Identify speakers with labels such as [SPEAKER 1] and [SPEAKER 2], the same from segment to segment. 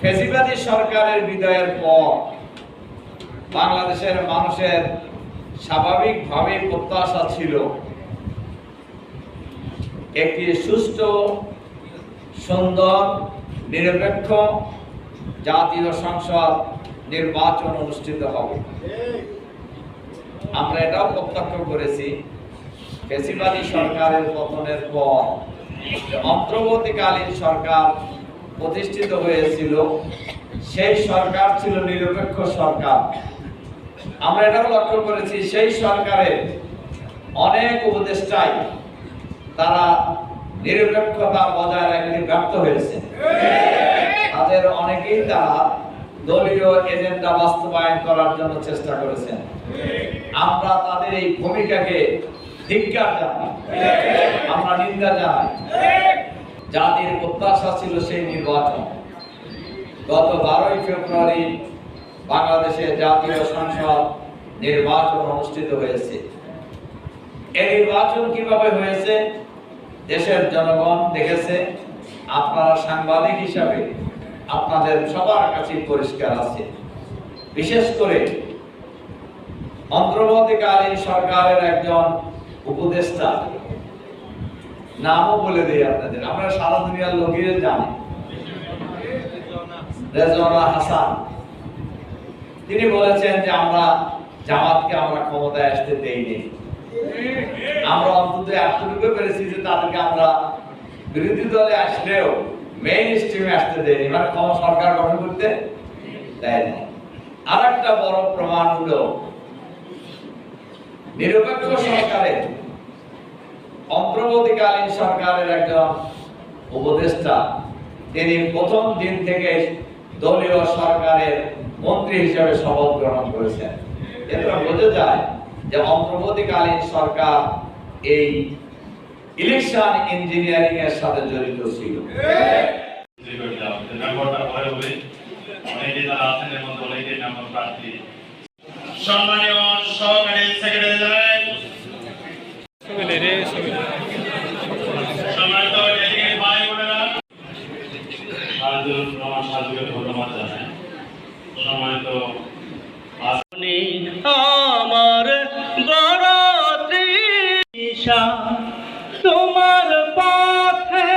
[SPEAKER 1] ফ্যাসিবাদী সরকারের বিদায়ের পর বাংলাদেশের মানুষের স্বাভাবিকভাবে প্রত্যাশা ছিল একটি সুষ্ঠু, সুন্দর, নিরপেক্ষ জাতীয় সংসদ নির্বাচন অনুষ্ঠিত হবে। আমরা এটাও প্রত্যক্ষ করেছি, ফ্যাসিবাদী সরকারের পতনের পর অন্তর্বর্তীকালীন সরকার প্রতিষ্ঠিত হয়েছিল, সেই সরকার ছিল নিরপেক্ষ সরকার। আমরা এটাও লক্ষ্য করেছি, সেই সরকারের অনেক উপদেষ্টাই তারা নিরপেক্ষতা বজায় রাখতে ব্যর্থ হয়েছে। তাদের অনেকেই তারা দলীয় এজেন্ডা বাস্তবায়ন করার জন্য চেষ্টা করেছেন। আমরা তাদের এই ভূমিকাকে ধিক্কার জানাই, আমরা নিন্দা জানাই। জাতির প্রত্যাশা ছিল সেই নির্বাচন। গত 12ই ফেব্রুয়ারি বাংলাদেশের জাতীয় সংসদ নির্বাচন অনুষ্ঠিত হয়েছে। এই নির্বাচন কিভাবে হয়েছে দেশের জনগণ দেখেছে। আপনারা সাংবাদিক হিসাবে আপনাদের সবার কাছে পরিষ্কার আছে। বিশেষ করে অন্তর্বর্তীকালীন সরকারের একজন উপদেষ্টা, নামও বলে দেই আপনাদের, আমরা সারা দুনিয়ার লোকেরা জানি, রেজওয়ানা হাসান। তিনি বলেছেন যে আমরা জামাতকে আমরা ক্ষমতায় আসতে দেইনি। আমরা অন্তত এতটুকু পেরেছি যে তাদেরকে আমরা বিরোধী দলে আসলেও মেইন স্ট্রিমে আসতে দেয়নি, মানে সরকার গঠন করতে দেয় না। আর একটা বড় প্রমাণ হলো নিরপেক্ষ সরকারের, অন্তর্বর্তীকালীন সরকারের একজন উপদেষ্টা, তিনি প্রথম দিন থেকে দলীয় সরকারের মন্ত্রী হিসেবে শপথ গ্রহণ করেছেন। এতে বোঝা যায় যে অন্তর্বর্তীকালীন সরকার এই ইলেকশন ইঞ্জিনিয়ারিং এর সাথে জড়িত ছিল।
[SPEAKER 2] সম্মানীয় সহকারী সেক্রেটারি জেনারেল, সম্মানিত ডেলিগেট ভাই বোনেরা, ধন্যবাদ জানাই। সম্মানিত
[SPEAKER 3] আমার বড় তৃষা তোমার পথে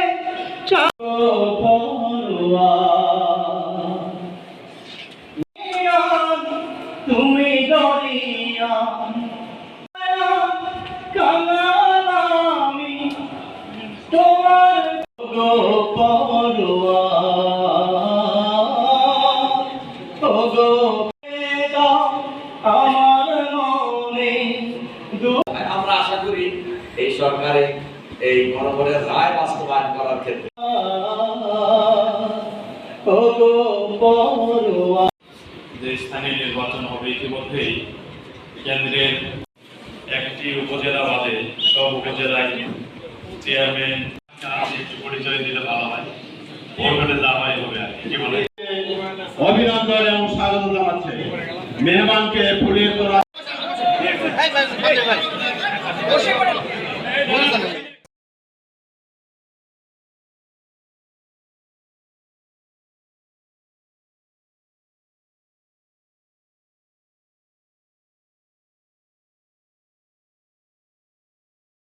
[SPEAKER 3] তুমি দরিয়া কাঙালামি তোমার গো পরোয়া গো আমার মনে।
[SPEAKER 1] আমরা আশা করি এই সরকারে এই গণভোটের রায় বাস্তবায়ন করার ক্ষেত্রে
[SPEAKER 2] যে স্থানীয় নির্বাচন হবে, ইতিমধ্যেই কেন্দ্রের একটি উপজেলা বাদে সব উপজেলায় চেয়ারম্যান পরিচয় দিলে ভালো হয়। ভোটে যা হয় হবে আর কি বলে অভিনন্দন এবং স্বাগত জানাচ্ছে মেহমানকে ফুলিয়ে তোলা।